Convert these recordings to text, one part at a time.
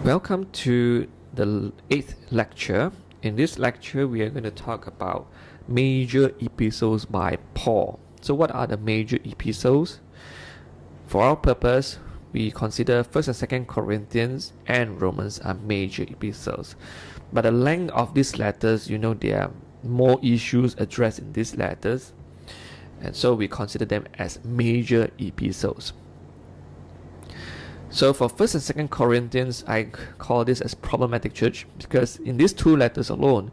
Welcome to the 8th lecture. In this lecture, we are going to talk about major epistles by Paul. So what are the major epistles? For our purpose, we consider 1st and 2nd Corinthians and Romans are major epistles. But the length of these letters, there are more issues addressed in these letters. And so we consider them as major epistles. So for 1st and 2nd Corinthians, I call this as problematic church because in these two letters alone,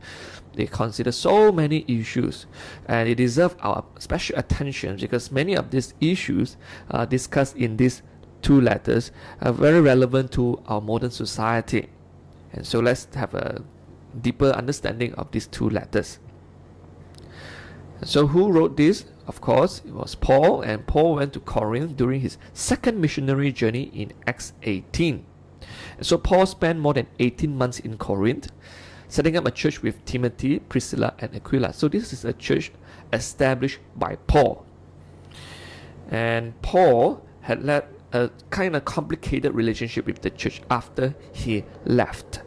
they consider so many issues and they deserve our special attention because many of these issues discussed in these two letters are very relevant to our modern society. And so let's have a deeper understanding of these two letters. So who wrote this? Of course, it was Paul, and Paul went to Corinth during his second missionary journey in Acts 18. And so Paul spent more than 18 months in Corinth, setting up a church with Timothy, Priscilla, and Aquila. So this is a church established by Paul. And Paul had led a kind of complicated relationship with the church after he left.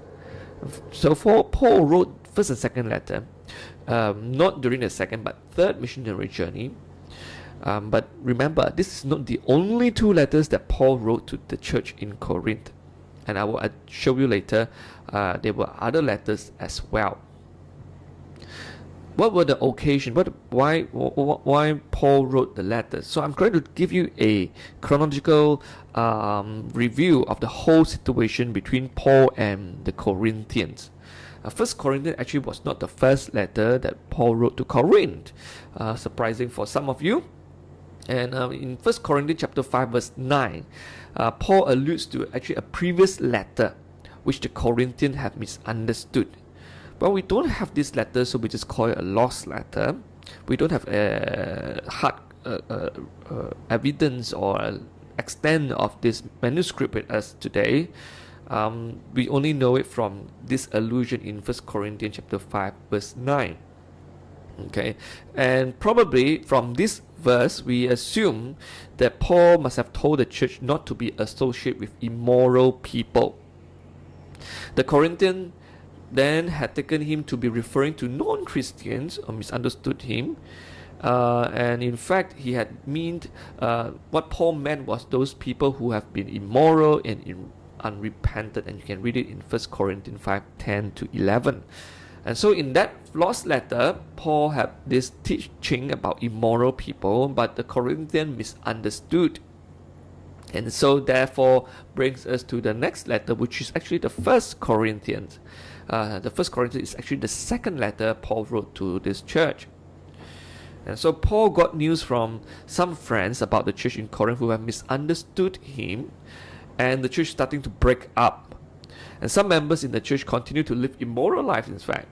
So Paul wrote 1st and 2nd letter, not during the 2nd but 3rd missionary journey. But remember, this is not the only two letters that Paul wrote to the church in Corinth. And I will show you later, there were other letters as well. What were the occasion? Why Paul wrote the letters? So I'm going to give you a chronological review of the whole situation between Paul and the Corinthians. 1st Corinthians actually was not the first letter that Paul wrote to Corinth. Surprising for some of you. And in 1st Corinthians chapter 5 verse 9, Paul alludes to actually a previous letter which the Corinthians have misunderstood. But we don't have this letter, so we just call it a lost letter. We don't have a hard evidence or extent of this manuscript with us today. We only know it from this allusion in 1st Corinthians chapter 5 verse 9. Okay, and probably from this verse we assume that Paul must have told the church not to be associated with immoral people. The Corinthians then had taken him to be referring to non-Christians or misunderstood him. And in fact, he had meant what Paul meant was those people who have been immoral and unrepentant, and you can read it in 1 Corinthians 5:10 to 11. And so in that lost letter, Paul had this teaching about immoral people, but the Corinthians misunderstood. And so therefore brings us to the next letter, which is actually the 1st Corinthians. The 1st Corinthians is actually the 2nd letter Paul wrote to this church. And so Paul got news from some friends about the church in Corinth who have misunderstood him, and the church starting to break up. And some members in the church continue to live immoral lives, in fact.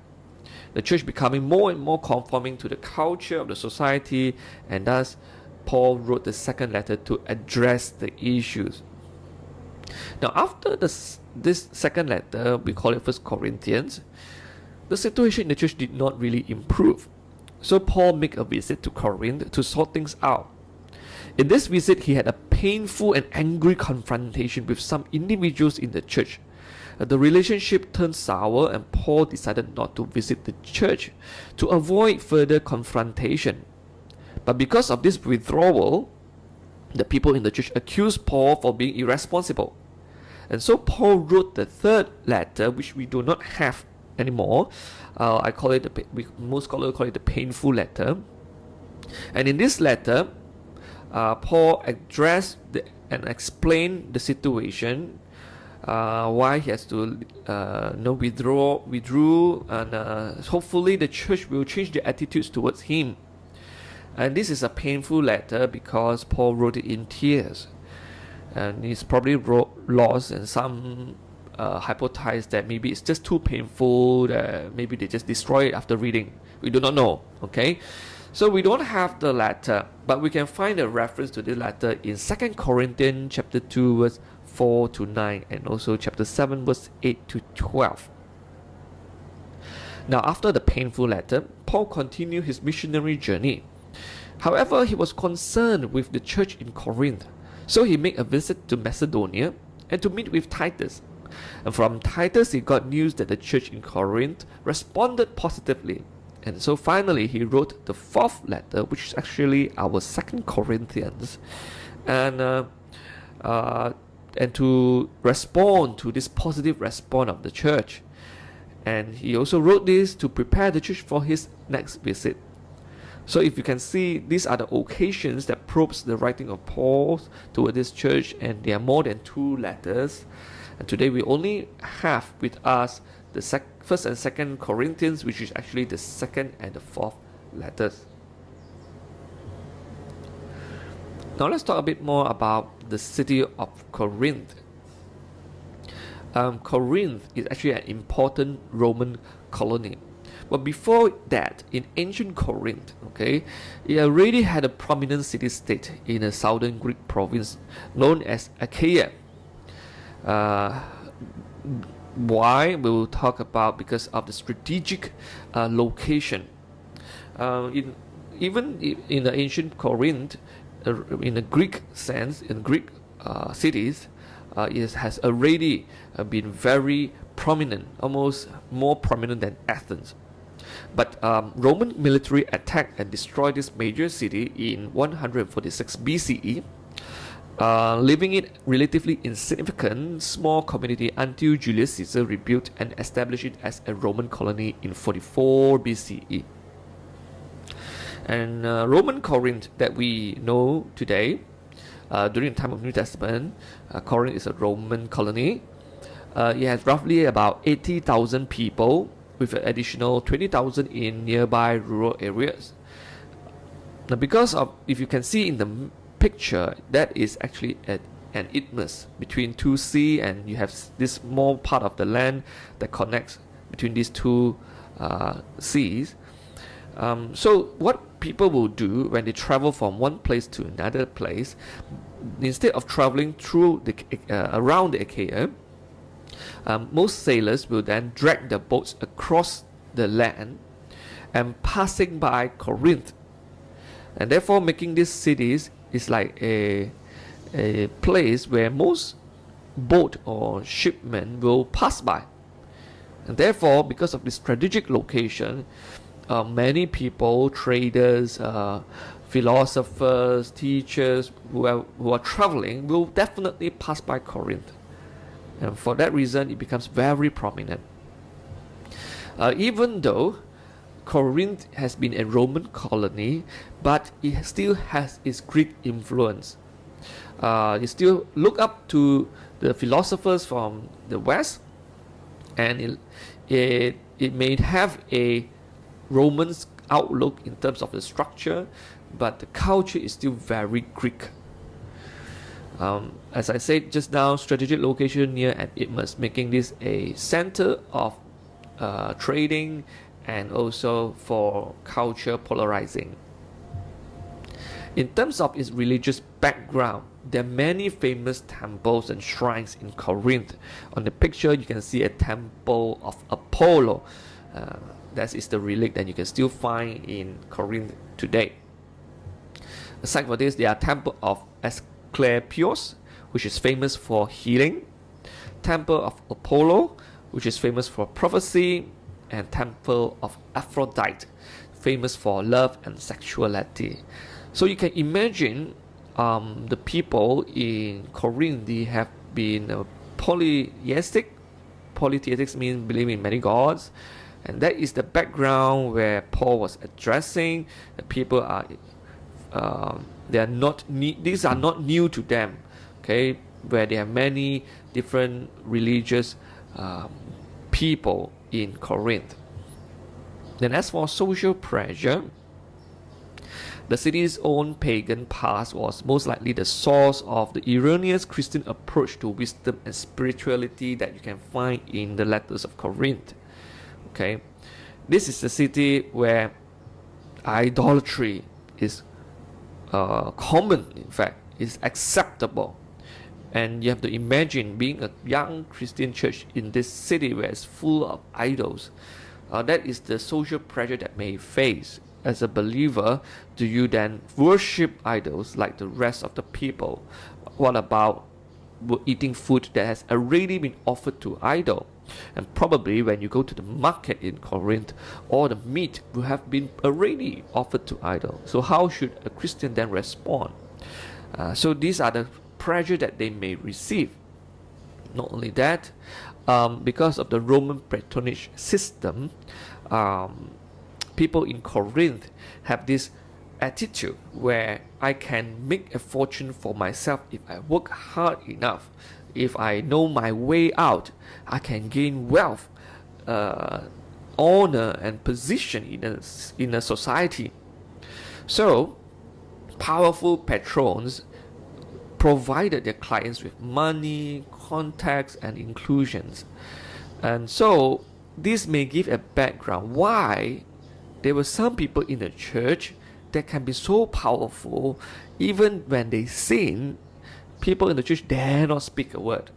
The church becoming more and more conforming to the culture of the society, and thus Paul wrote the 2nd letter to address the issues. Now after this 2nd letter, we call it 1st Corinthians, the situation in the church did not really improve. So Paul made a visit to Corinth to sort things out. In this visit, he had a painful and angry confrontation with some individuals in the church. The relationship turned sour, and Paul decided not to visit the church to avoid further confrontation. But because of this withdrawal, the people in the church accused Paul for being irresponsible. And so Paul wrote the 3rd letter, which we do not have anymore. I call it most scholars call it the painful letter. And in this letter, Paul addressed and explained the situation, why he has to withdrew, and hopefully the church will change their attitudes towards him. And this is a painful letter because Paul wrote it in tears, and he's probably lost, and some hypothesize that maybe it's just too painful, that maybe they just destroy it after reading. We do not know. Okay, so we don't have the letter, but we can find a reference to the letter in 2nd Corinthians chapter 2 verse 4 to 9, and also chapter 7 verse 8 to 12. Now after the painful letter, Paul continued his missionary journey. However, he was concerned with the church in Corinth, so he made a visit to Macedonia and to meet with Titus. And from Titus, he got news that the church in Corinth responded positively. And so finally, he wrote the fourth letter, which is actually our 2 Corinthians. And to respond to this positive response of the church. And he also wrote this to prepare the church for his next visit. So if you can see, these are the occasions that probes the writing of Paul toward this church, and there are more than 2 letters. And today we only have with us the 1st and 2nd Corinthians, which is actually the 2nd and the 4th letters. Now let's talk a bit more about the city of Corinth. Corinth is actually an important Roman colony. But before that, in ancient Corinth, okay, it already had a prominent city-state in a southern Greek province known as Achaia. Why? We will talk about because of the strategic location. Even in the ancient Corinth, in the Greek sense, in Greek cities, it has already been very prominent, almost more prominent than Athens. But Roman military attacked and destroyed this major city in 146 BCE, leaving it relatively insignificant small community until Julius Caesar rebuilt and established it as a Roman colony in 44 BCE. And Roman Corinth that we know today, during the time of New Testament, Corinth is a Roman colony. It has roughly about 80,000 people, with an additional 20,000 in nearby rural areas. Now, because of, if you can see in the picture, that is actually an isthmus between 2 seas, and you have this small part of the land that connects between these 2 seas. So what people will do when they travel from one place to another place, instead of traveling through the around the Achaia, most sailors will then drag their boats across the land and passing by Corinth, and therefore making these cities is like a place where most boat or shipmen will pass by. And therefore, because of this strategic location, many people, traders, philosophers, teachers who are traveling will definitely pass by Corinth. And for that reason, it becomes very prominent. Even though Corinth has been a Roman colony, but it still has its Greek influence. You still look up to the philosophers from the West, and it may have a Roman outlook in terms of the structure, but the culture is still very Greek. As I said just now, strategic location near an isthmus, making this a center of trading and also for culture polarizing. In terms of its religious background, there are many famous temples and shrines in Corinth. On the picture, you can see a temple of Apollo. That is the relic that you can still find in Corinth today. Aside from this, there are temple of Asclepios, which is famous for healing, temple of Apollo, which is famous for prophecy, and temple of Aphrodite, famous for love and sexuality. So you can imagine the people in Corinth, they have been polytheistic. Polytheistic means believing in many gods, and that is the background where Paul was addressing. The people are these are not new to them, okay, where there are many different religious people in Corinth. Then as for social pressure, the city's own pagan past was most likely the source of the erroneous Christian approach to wisdom and spirituality that you can find in the letters of Corinth. Okay, this is the city where idolatry is common, in fact, is acceptable. And you have to imagine being a young Christian church in this city where it's full of idols. That is the social pressure that may face. As a believer, do you then worship idols like the rest of the people? What about were eating food that has already been offered to idol. And probably when you go to the market in Corinth, all the meat will have been already offered to idol. So how should a Christian then respond? So these are the pressure that they may receive. Not only that, because of the Roman patronage system, people in Corinth have this attitude where I can make a fortune for myself if I work hard enough. If I know my way out, I can gain wealth, honor, and position in a society. So, powerful patrons provided their clients with money, contacts, and inclusions. And so, this may give a background why there were some people in the church that can be so powerful, even when they sin, people in the church dare not speak a word.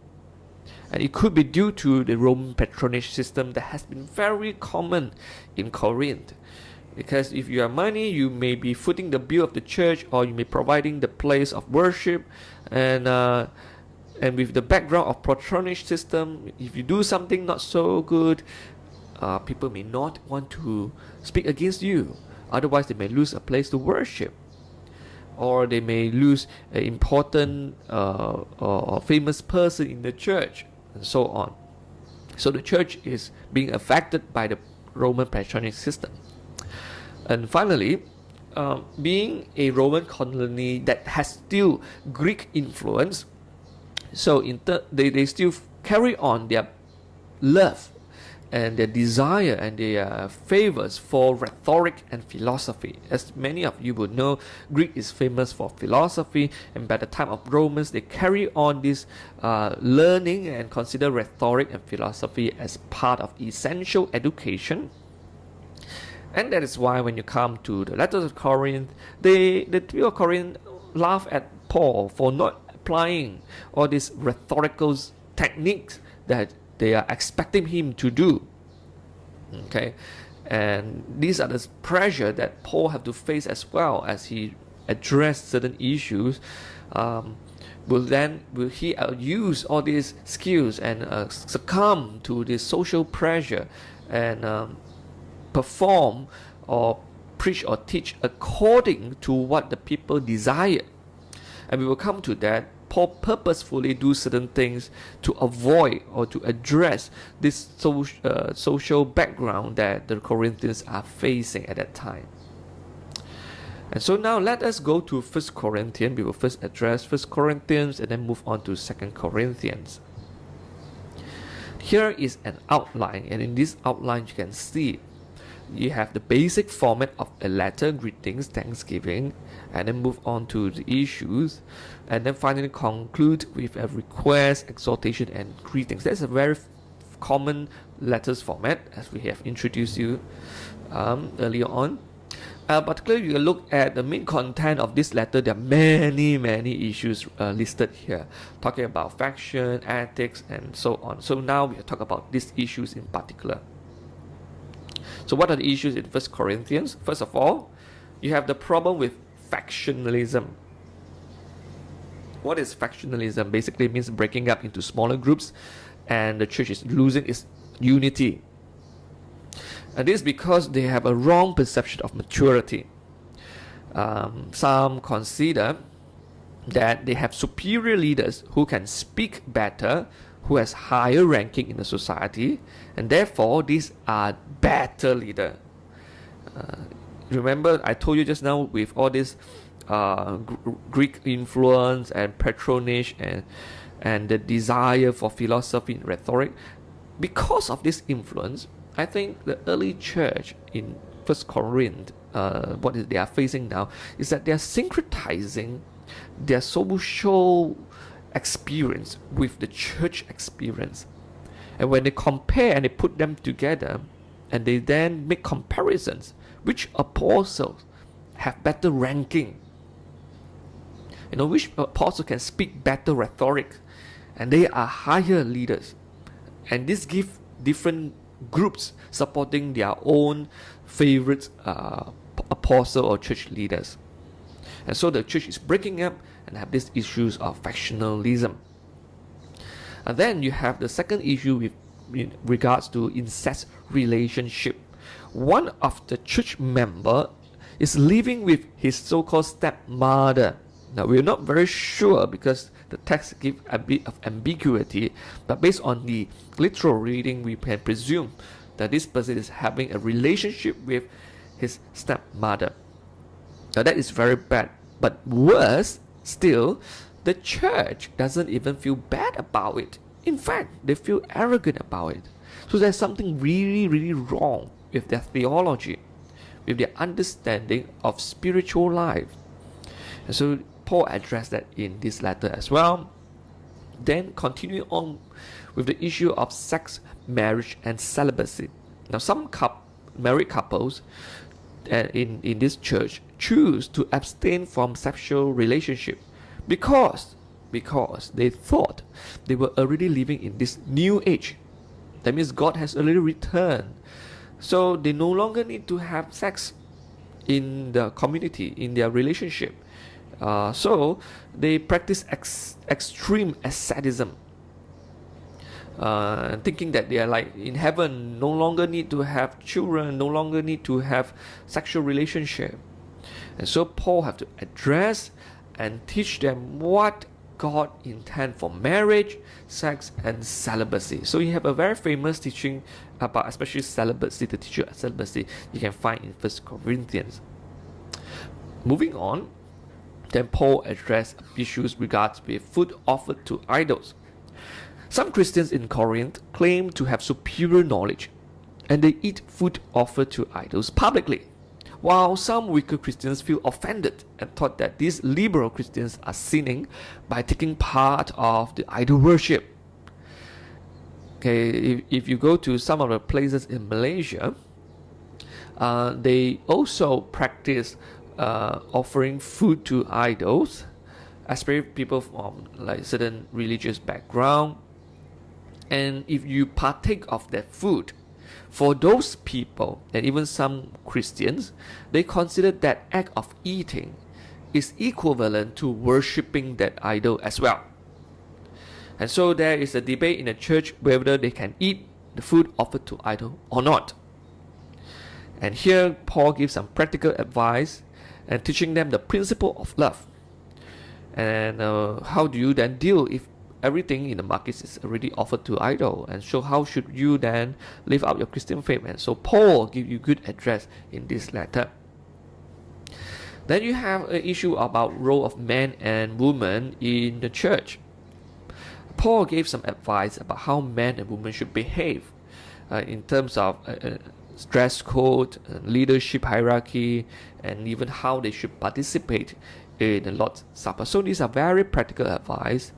And it could be due to the Roman patronage system that has been very common in Corinth. Because if you have money, you may be footing the bill of the church, or you may be providing the place of worship. And with the background of patronage system, if you do something not so good, people may not want to speak against you. Otherwise, they may lose a place to worship, or they may lose an important or famous person in the church, and so on. So the church is being affected by the Roman patronage system. And finally, being a Roman colony that has still Greek influence, so they still carry on their love and their desire and their favors for rhetoric and philosophy. As many of you would know, Greek is famous for philosophy, and by the time of Romans, they carry on this learning and consider rhetoric and philosophy as part of essential education. And that is why when you come to the letters of Corinth, the people of Corinth laugh at Paul for not applying all these rhetorical techniques that they are expecting him to do. Okay, and these are the pressure that Paul have to face as well as he addressed certain issues. Will he use all these skills and succumb to this social pressure and perform or preach or teach according to what the people desire? And we will come to that. Paul purposefully do certain things to avoid or to address this social background that the Corinthians are facing at that time. And so now let us go to 1 Corinthians. We will first address 1 Corinthians and then move on to 2 Corinthians. Here is an outline, and in this outline you can see you have the basic format of a letter, greetings, thanksgiving, and then move on to the issues, and then finally conclude with a request, exhortation, and greetings. That's a very common letters format, as we have introduced you earlier on. Particularly, you look at the main content of this letter. There are many issues listed here, talking about faction, ethics, and so on. So now we talk about these issues in particular. So what are the issues in 1 Corinthians? First of all, you have the problem with factionalism. What is factionalism? Basically, it means breaking up into smaller groups, and the church is losing its unity. And this is because they have a wrong perception of maturity. Some consider that they have superior leaders who can speak better, who has higher ranking in the society, and therefore these are better leader. Remember, I told you just now, with all this Greek influence and patronage and the desire for philosophy and rhetoric, because of this influence, I think the early church in 1 Corinth, they are facing now is that they are syncretizing their social experience with the church experience. And when they compare and they put them together, and they then make comparisons, which apostles have better ranking, which apostle can speak better rhetoric, and they are higher leaders, and this gives different groups supporting their own favorite apostle or church leaders. And so the church is breaking up and have these issues of factionalism. And then you have the second issue with in regards to incest relationship. One of the church member is living with his so-called stepmother. Now we're not very sure because the text gives a bit of ambiguity, but based on the literal reading, we can presume that this person is having a relationship with his stepmother. Now that is very bad, but worse still, the church doesn't even feel bad about it. In fact, they feel arrogant about it. So there's something really, really wrong with their theology, with their understanding of spiritual life. And so Paul addressed that in this letter as well. Then continuing on with the issue of sex, marriage, and celibacy. Now some married couples in this church choose to abstain from sexual relationship because they thought they were already living in this new age. That means God has already returned. So they no longer need to have sex in the community, in their relationship. So they practice extreme asceticism, thinking that they are like in heaven, no longer need to have children, no longer need to have sexual relationship. And so Paul have to address and teach them what God intends for marriage, sex, and celibacy. So you have a very famous teaching about especially celibacy, the teaching of celibacy you can find in 1 Corinthians. Moving on, then Paul addressed issues regards with food offered to idols. Some Christians in Corinth claim to have superior knowledge, and they eat food offered to idols publicly, while some weaker Christians feel offended and thought that these liberal Christians are sinning by taking part of the idol worship. Okay, if you go to some of the places in Malaysia, they also practice offering food to idols, especially people from like certain religious background. And if you partake of that food, for those people and even some Christians, they consider that act of eating is equivalent to worshipping that idol as well. And so there is a debate in the church whether they can eat the food offered to idol or not. And here Paul gives some practical advice and teaching them the principle of love. And how do you then deal if everything in the market is already offered to idol? And so how should you then live out your Christian faith? And so Paul gives you good address in this letter. Then you have an issue about role of men and women in the church. Paul gave some advice about how men and women should behave in terms of dress code, leadership hierarchy, and even how they should participate in the Lord's Supper. So these are very practical advice.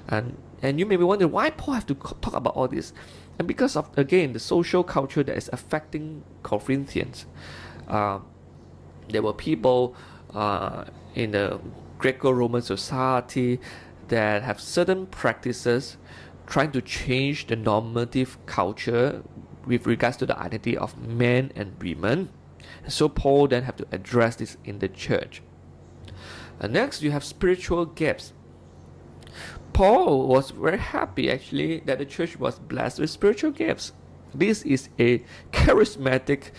And you may be wondering why Paul have to talk about all this. And because of, again, the social culture that is affecting Corinthians. There were people in the Greco-Roman society that have certain practices trying to change the normative culture with regards to the identity of men and women. So Paul then have to address this in the church. And next you have spiritual gifts. Paul was very happy actually that the church was blessed with spiritual gifts. This is a charismatic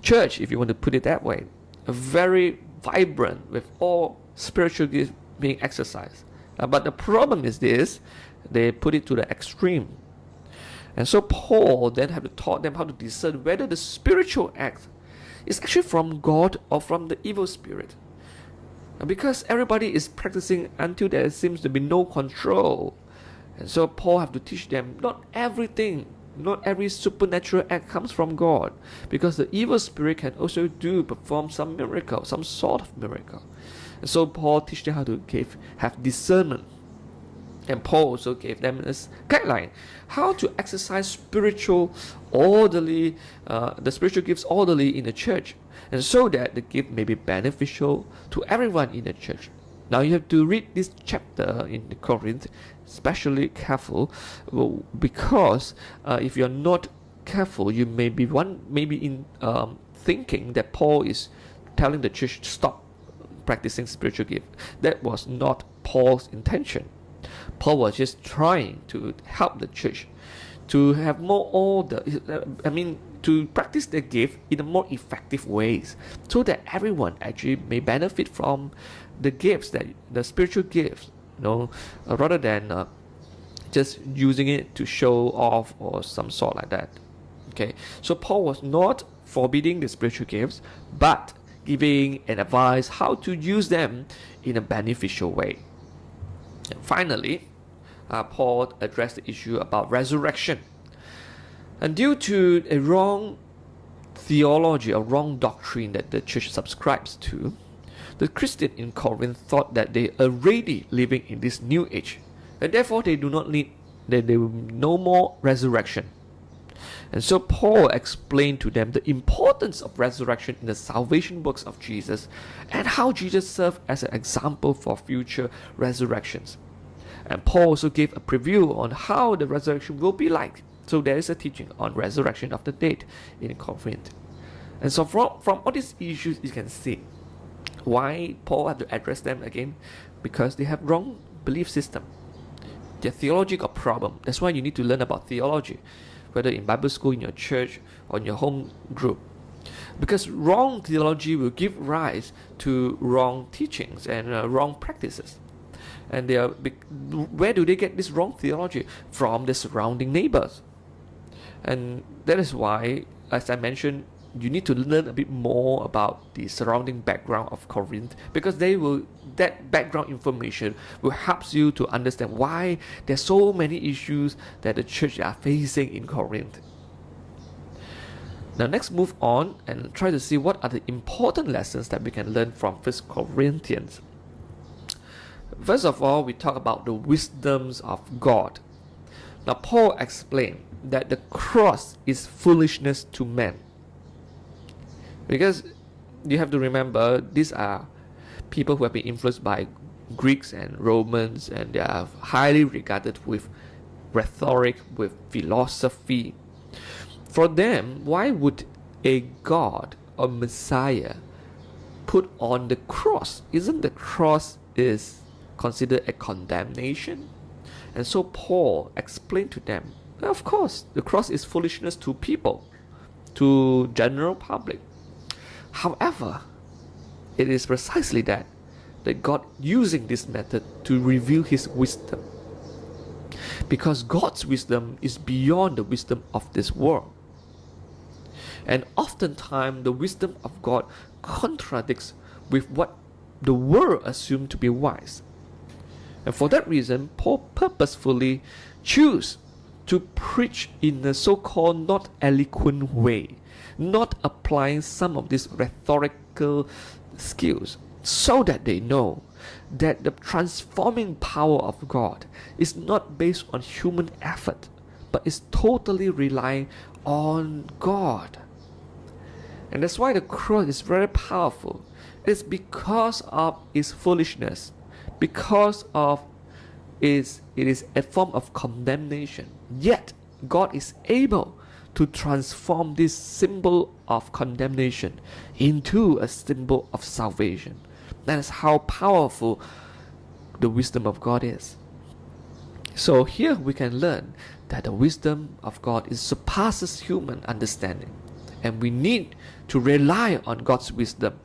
church, if you want to put it that way. A very vibrant with all spiritual gifts being exercised. But the problem is this, they put it to the extreme. And so Paul then have to taught them how to discern whether the spiritual act is actually from God or from the evil spirit. Because everybody is practicing until there seems to be no control. And so Paul have to teach them not everything, not every supernatural act comes from God. Because the evil spirit can also perform some miracle, some sort of miracle. And so Paul teach them how to have discernment. And Paul also gave them this guideline, how to exercise spiritual orderly, the spiritual gifts orderly in the church, and so that the gift may be beneficial to everyone in the church. Now you have to read this chapter in Corinth, especially careful, because if you're not careful, you may be thinking that Paul is telling the church to stop practicing spiritual gift. That was not Paul's intention. Paul was just trying to help the church to have more order, to practice their gift in a more effective ways, so that everyone actually may benefit from the gifts, that the spiritual gifts, rather than just using it to show off or some sort like that. Okay, so Paul was not forbidding the spiritual gifts, but giving an advice how to use them in a beneficial way. And finally, Paul addressed the issue about resurrection. And due to a wrong theology or wrong doctrine that the church subscribes to, the Christians in Corinth thought that they are already living in this new age, and therefore they do not need, there will no more resurrection. And so Paul explained to them the importance of resurrection in the salvation works of Jesus, and how Jesus served as an example for future resurrections. And Paul also gave a preview on how the resurrection will be like. So there is a teaching on resurrection of the dead in Corinth. And so from all these issues, you can see why Paul had to address them again, because they have wrong belief system. Their theological problem. That's why you need to learn about theology, whether in Bible school, in your church, or in your home group. Because wrong theology will give rise to wrong teachings and wrong practices. And where do they get this wrong theology? From the surrounding neighbors. And that is why, as I mentioned, you need to learn a bit more about the surrounding background of Corinth, because that background information will help you to understand why there's so many issues that the church are facing in Corinth. Now let's move on and try to see what are the important lessons that we can learn from 1 Corinthians. First of all, we talk about the wisdoms of God. Now Paul explained that the cross is foolishness to men. Because you have to remember, these are people who have been influenced by Greeks and Romans, and they are highly regarded with rhetoric, with philosophy. For them, why would a God or Messiah put on the cross? Isn't the cross is considered a condemnation? And so Paul explained to them, of course, the cross is foolishness to people, to general public. However, it is precisely that God using this method to reveal his wisdom. Because God's wisdom is beyond the wisdom of this world. And oftentimes the wisdom of God contradicts with what the world assumes to be wise. And for that reason, Paul purposefully chose to preach in a so-called not eloquent way, not applying some of these rhetorical skills, so that they know that the transforming power of God is not based on human effort, but is totally relying on God. And that's why the cross is very powerful. It's because of its foolishness, because of it is a form of condemnation. Yet God is able to transform this symbol of condemnation into a symbol of salvation. That is how powerful the wisdom of God is. So here we can learn that the wisdom of God surpasses human understanding, and we need to rely on God's wisdom,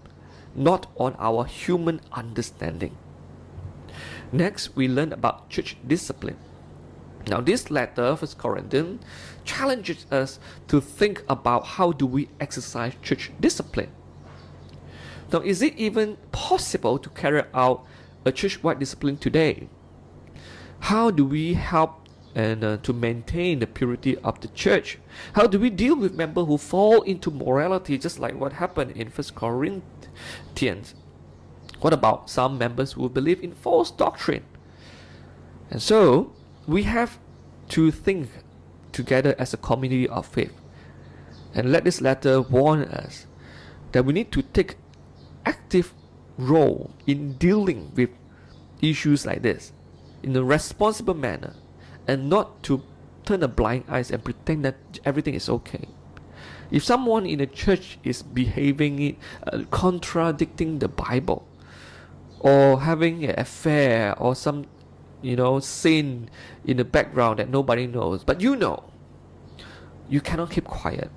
not on our human understanding. Next, we learn about church discipline. Now, this letter, 1 Corinthians, challenges us to think about how do we exercise church discipline. Now, is it even possible to carry out a church-wide discipline today? How do we help and to maintain the purity of the church? How do we deal with members who fall into morality, just like what happened in 1 Corinthians? What about some members who believe in false doctrine? And so, we have to think together as a community of faith. And let this letter warn us that we need to take active role in dealing with issues like this in a responsible manner, and not to turn a blind eye and pretend that everything is okay. If someone in a church is behaving contradicting the Bible, or having an affair, or some sin in the background that nobody knows, but you cannot keep quiet.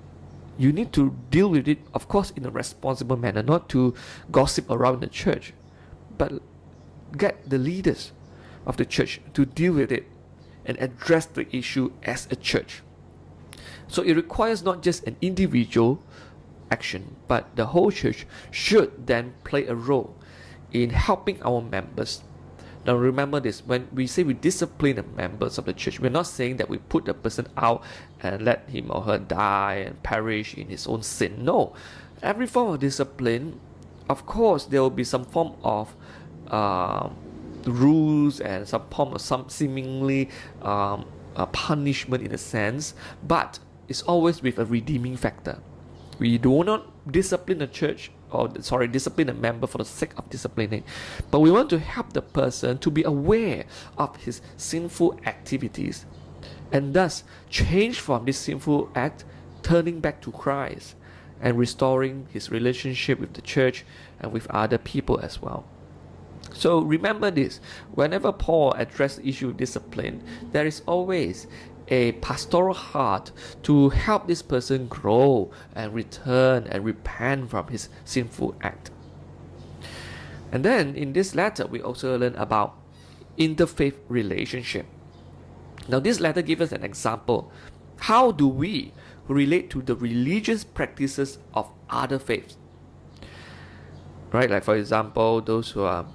You need to deal with it, of course, in a responsible manner, not to gossip around the church, but get the leaders of the church to deal with it and address the issue as a church. So it requires not just an individual action, but the whole church should then play a role in helping our members. Now remember this, when we say we discipline the members of the church, we're not saying that we put the person out and let him or her die and perish in his own sin. No, every form of discipline, of course, there will be some form of rules and some form of some seemingly punishment in a sense, but it's always with a redeeming factor. We do not discipline the church, discipline a member for the sake of disciplining, but we want to help the person to be aware of his sinful activities and thus change from this sinful act, turning back to Christ and restoring his relationship with the church and with other people as well. So remember this, whenever Paul addressed the issue of discipline, there is always a pastoral heart to help this person grow and return and repent from his sinful act. And then in this letter, we also learn about interfaith relationship. Now this letter gives us an example. How do we relate to the religious practices of other faiths? Right, like for example, those who are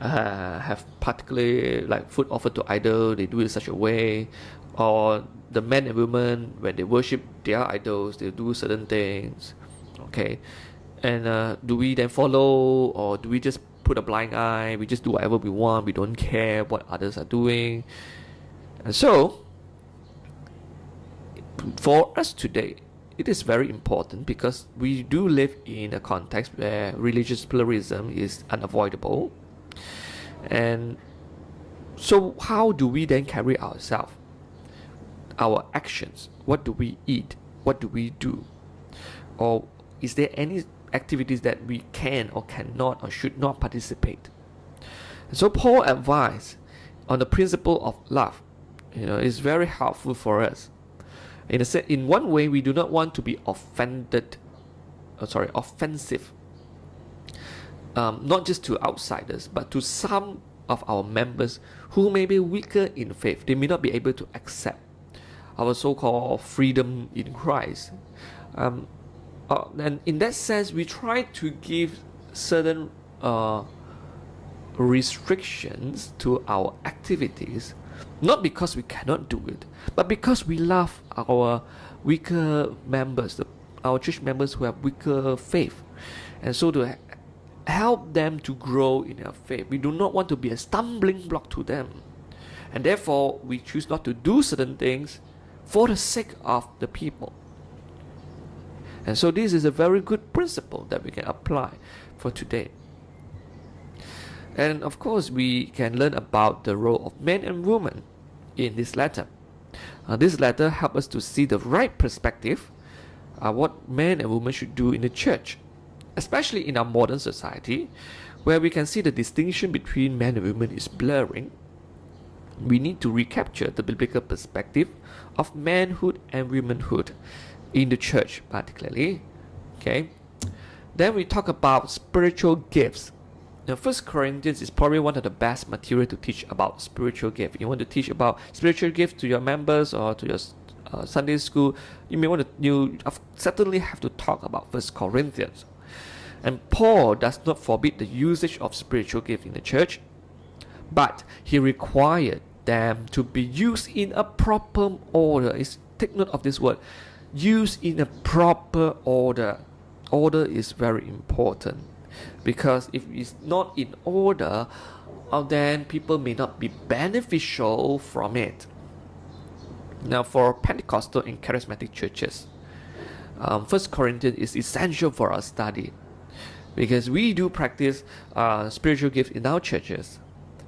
have particularly like food offered to idol, they do it in such a way, or the men and women, when they worship their idols, they do certain things. Okay, and do we then follow, or do we just put a blind eye? We just do whatever we want, we don't care what others are doing. And so for us today, it is very important because we do live in a context where religious pluralism is unavoidable. And so how do we then carry ourselves, our actions? What do we eat? What do we do? Or is there any activities that we can or cannot or should not participate? And so Paul advised on the principle of love. Is very helpful for us. In one way, we do not want to be offensive. Not just to outsiders, but to some of our members who may be weaker in faith. They may not be able to accept our so-called freedom in Christ. And in that sense, we try to give certain restrictions to our activities, not because we cannot do it, but because we love our weaker members, our church members who have weaker faith. And so to help them to grow in their faith, we do not want to be a stumbling block to them. And therefore, we choose not to do certain things for the sake of the people. And so this is a very good principle that we can apply for today. And of course, we can learn about the role of men and women in this letter. This letter helps us to see the right perspective, what men and women should do in the church, especially in our modern society, where we can see the distinction between men and women is blurring. We need to recapture the biblical perspective of manhood and womanhood in the church, particularly. Okay. Then we talk about spiritual gifts. Now, 1 Corinthians is probably one of the best material to teach about spiritual gifts. You want to teach about spiritual gifts to your members or to your Sunday school, you certainly have to talk about 1 Corinthians. And Paul does not forbid the usage of spiritual gifts in the church, but he required them to be used in a proper order. Take note of this word, used in a proper order. Order is very important, because if it's not in order, then people may not be beneficial from it. Now, for Pentecostal and charismatic churches, 1 Corinthians is essential for our study, because we do practice spiritual gifts in our churches.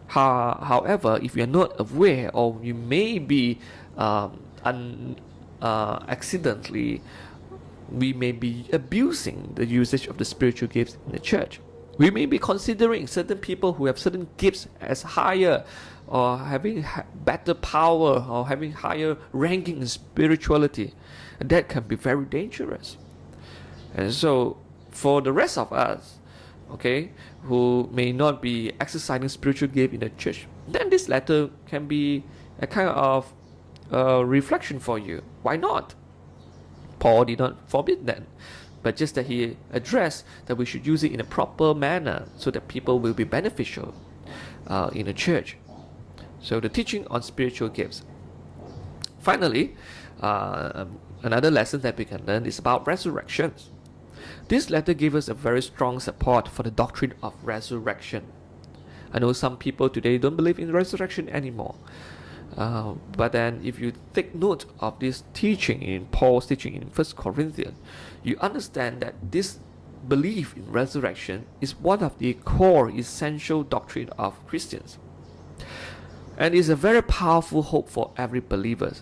However, if you are not aware, or you may be accidentally, we may be abusing the usage of the spiritual gifts in the church. We may be considering certain people who have certain gifts as higher or having better power or having higher ranking in spirituality. And that can be very dangerous. And so for the rest of us, okay, who may not be exercising spiritual gift in the church, then this letter can be a kind of reflection for you. Why not? Paul did not forbid that, but just that he addressed that we should use it in a proper manner so that people will be beneficial in the church. So the teaching on spiritual gifts. Finally, another lesson that we can learn is about resurrections. This letter gave us a very strong support for the doctrine of resurrection. I know some people today don't believe in resurrection anymore. But then if you take note of this teaching in Paul's teaching in 1 Corinthians, you understand that this belief in resurrection is one of the core essential doctrine of Christians. And is a very powerful hope for every believer,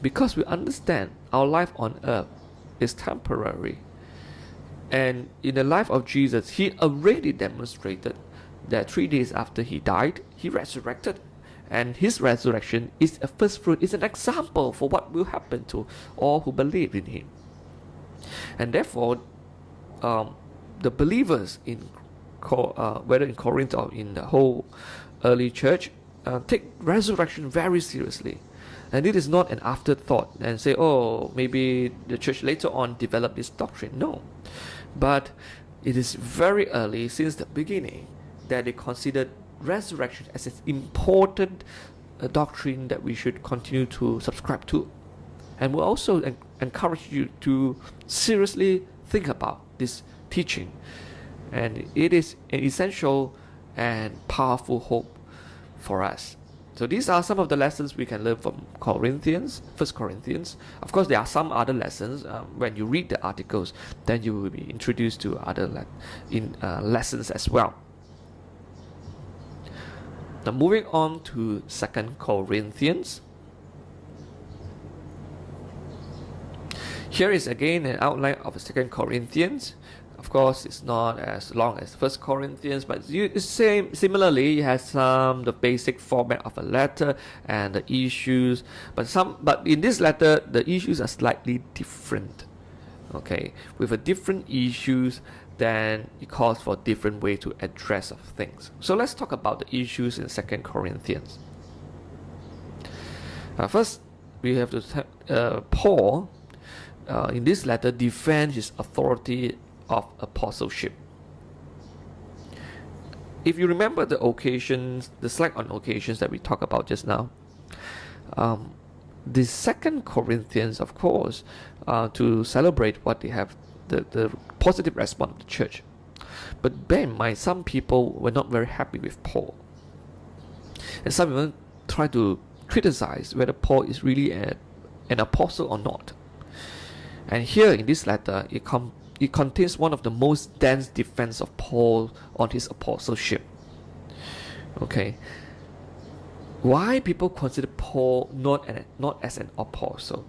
because we understand our life on earth is temporary. And in the life of Jesus, he already demonstrated that 3 days after he died, he resurrected. And his resurrection is a first fruit, is an example for what will happen to all who believe in him. And therefore, the believers in whether in Corinth or in the whole early church, take resurrection very seriously. And it is not an afterthought and say, oh, maybe the church later on developed this doctrine. No. But it is very early, since the beginning, that they considered resurrection as an important doctrine that we should continue to subscribe to. And we'll also encourage you to seriously think about this teaching. And it is an essential and powerful hope for us. So these are some of the lessons we can learn from Corinthians, 1 Corinthians. Of course, there are some other lessons. When you read the articles, then you will be introduced to other lessons as well. Now moving on to 2 Corinthians. Here is again an outline of 2 Corinthians. Of course, it's not as long as 1 Corinthians, but similarly, it has the basic format of a letter and the issues. But in this letter, the issues are slightly different. Okay, with a different issues, then it calls for a different way to address of things. So let's talk about the issues in 2 Corinthians. First, we have to Paul in this letter defend his authority of apostleship. If you remember the occasions, the slack on occasions that we talked about just now, the 2 Corinthians, of course, to celebrate what they have, the positive response of the church. But bear in mind, some people were not very happy with Paul. And some even try to criticize whether Paul is really an apostle or not. And here in this letter, it contains one of the most dense defense of Paul on his apostleship. Okay, why people consider Paul not as an apostle?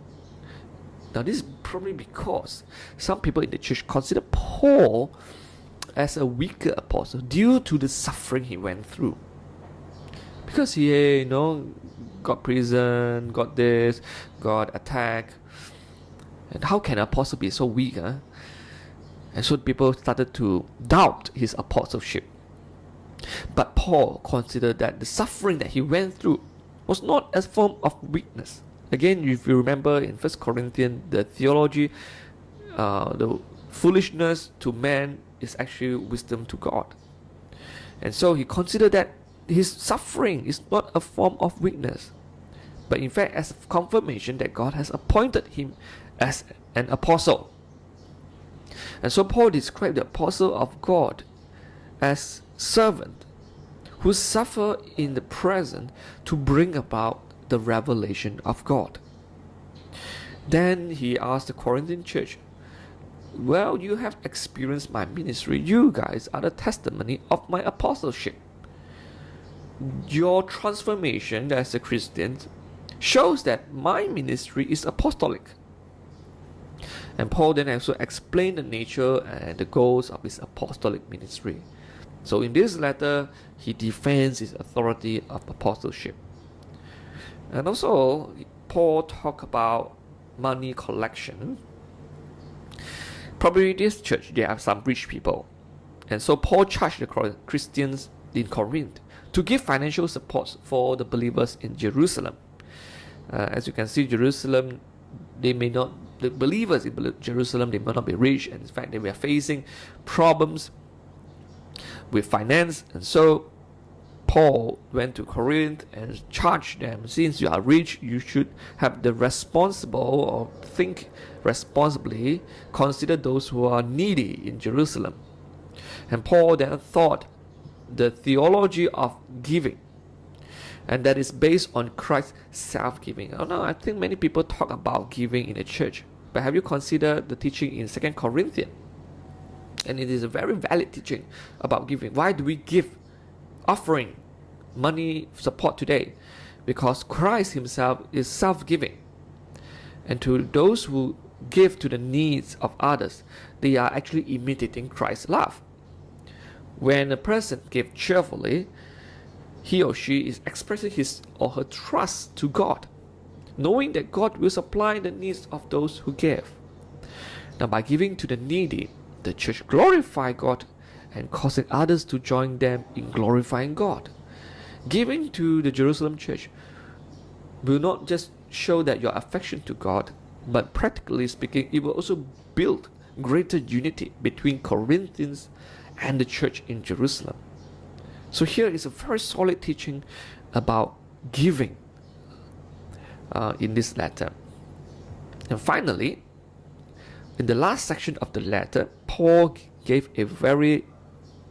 Now this is probably because some people in the church consider Paul as a weaker apostle due to the suffering he went through. Because he, got prison, got this, got attacked. And how can an apostle be so weak? And so people started to doubt his apostleship. But Paul considered that the suffering that he went through was not a form of weakness. Again, if you remember in 1 Corinthians, the theology, the foolishness to man is actually wisdom to God. And so he considered that his suffering is not a form of weakness, but in fact as a confirmation that God has appointed him as an apostle. And so Paul described the apostle of God as servant who suffer in the present to bring about the revelation of God. Then he asked the Corinthian church, well, you have experienced my ministry. You guys are the testimony of my apostleship. Your transformation as a Christian shows that my ministry is apostolic. And Paul then also explained the nature and the goals of his apostolic ministry. So in this letter, he defends his authority of apostleship. And also, Paul talked about money collection. Probably this church, there are some rich people. And so Paul charged the Christians in Corinth to give financial support for the believers in Jerusalem. As you can see, Jerusalem, the believers in Jerusalem, they may not be rich, and in fact, they were facing problems with finance. And so Paul went to Corinth and charged them, since you are rich, you should have the responsible, or think responsibly, consider those who are needy in Jerusalem. And Paul then taught the theology of giving, and that is based on Christ's self-giving. Now, I think many people talk about giving in the church, but have you considered the teaching in 2 Corinthians? And it is a very valid teaching about giving. Why do we give offering, money, support today? Because Christ himself is self-giving. And to those who give to the needs of others, they are actually imitating Christ's love. When a person gives cheerfully, he or she is expressing his or her trust to God, knowing that God will supply the needs of those who give. Now, by giving to the needy, the church glorifies God and causing others to join them in glorifying God. Giving to the Jerusalem church will not just show that your affection to God, but practically speaking, it will also build greater unity between Corinthians and the church in Jerusalem. So here is a very solid teaching about giving in this letter. And finally, in the last section of the letter, Paul gave a very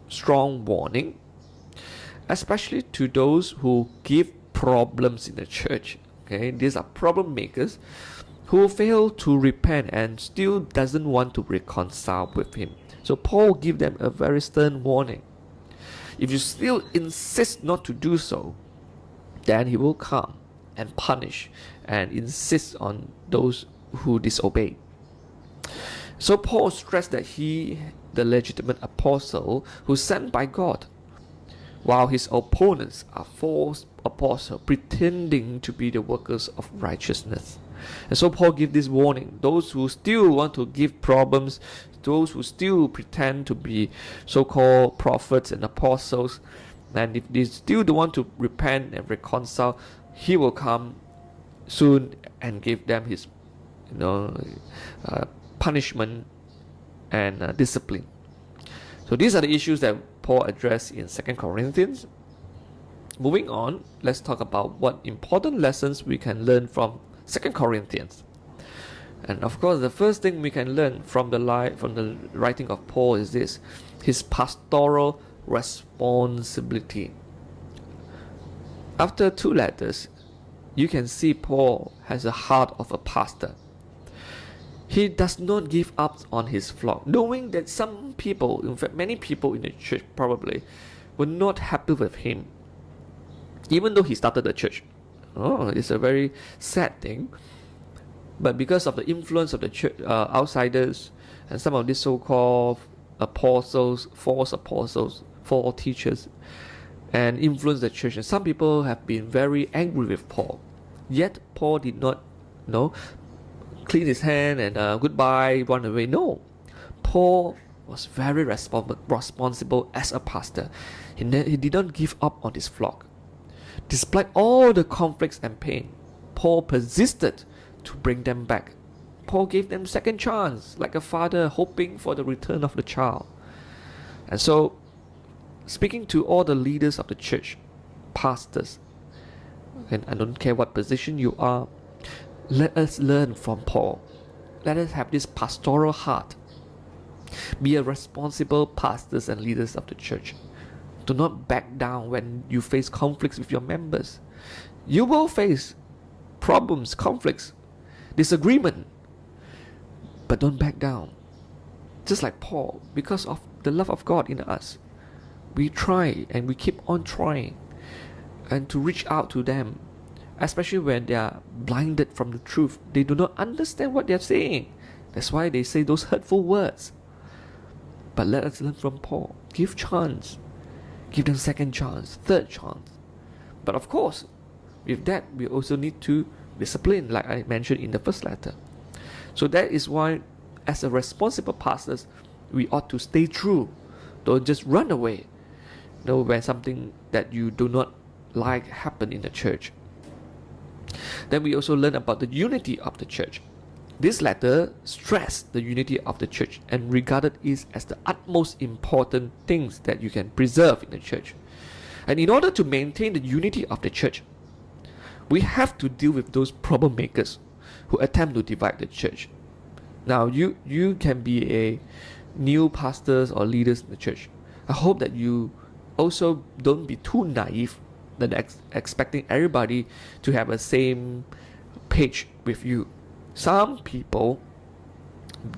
strong warning, especially to those who give problems in the church. Okay, these are problem makers who fail to repent and still doesn't want to reconcile with him. So Paul gives them a very stern warning. If you still insist not to do so, then he will come and punish and insist on those who disobey. So Paul stressed that he, the legitimate apostle who's sent by God, while his opponents are false apostles pretending to be the workers of righteousness. And so Paul gives this warning: those who still want to give problems, those who still pretend to be so-called prophets and apostles, and if they still don't want to repent and reconcile, he will come soon and give them his punishment and discipline. So these are the issues that Paul addressed in 2 Corinthians. Moving on, let's talk about what important lessons we can learn from 2 Corinthians. And of course, the first thing we can learn from the writing of Paul is this: his pastoral responsibility. After 2 letters, you can see Paul has a heart of a pastor. He does not give up on his flock, knowing that some people, in fact many people in the church probably, were not happy with him, even though he started the church. It's a very sad thing. But because of the influence of the church, outsiders, and some of these so-called apostles, false teachers, and influence the church, and some people have been very angry with Paul. Yet Paul did not, clean his hand and goodbye, run away. No, Paul was very responsible as a pastor. He did not give up on his flock. Despite all the conflicts and pain, Paul persisted to bring them back. Paul gave them second chance, like a father hoping for the return of the child. And so, speaking to all the leaders of the church, pastors, and I don't care what position you are, let us learn from Paul. Let us have this pastoral heart. Be a responsible pastors and leaders of the church. Do not back down when you face conflicts with your members. You will face problems, conflicts, disagreement, but don't back down. Just like Paul, because of the love of God in us, we try and we keep on trying and to reach out to them, especially when they are blinded from the truth. They do not understand what they are saying. That's why they say those hurtful words. But let us learn from Paul. Give chance. Give them second chance, third chance. But of course, with that, we also need to discipline, like I mentioned in the first letter. So that is why, as a responsible pastors, we ought to stay true. Don't just run away. When something that you do not like happen in the church. Then we also learn about the unity of the church. This letter stressed the unity of the church and regarded it as the utmost important things that you can preserve in the church. And in order to maintain the unity of the church, we have to deal with those problem makers who attempt to divide the church. Now, you can be a new pastors or leaders in the church. I hope that you also don't be too naive than expecting everybody to have the same page with you. Some people,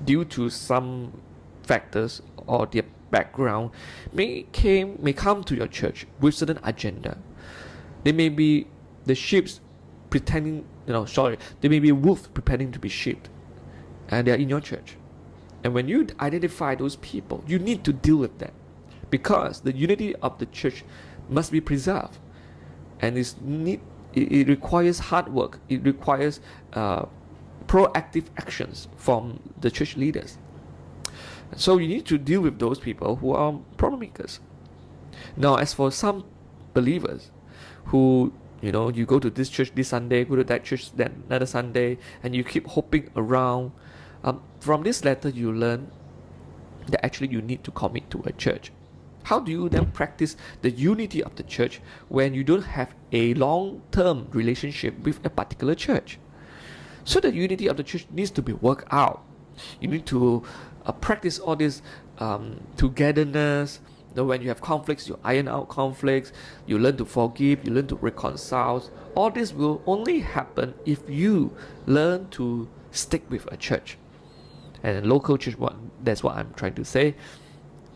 due to some factors or their background, may come to your church with certain agenda. They may be the sheep pretending, they may be wolves pretending to be sheep, and they are in your church. And when you identify those people, you need to deal with that, because the unity of the church must be preserved, and it requires hard work. It requires proactive actions from the church leaders. So you need to deal with those people who are problem makers. Now, as for some believers who, you go to this church this Sunday, go to that church then another Sunday, and you keep hopping around, from this letter you learn that actually you need to commit to a church. How do you then practice the unity of the church when you don't have a long-term relationship with a particular church? So the unity of the church needs to be worked out. You need to practice all this togetherness. When you have conflicts, you iron out conflicts. You learn to forgive. You learn to reconcile. All this will only happen if you learn to stick with a church. And local church, that's what I'm trying to say.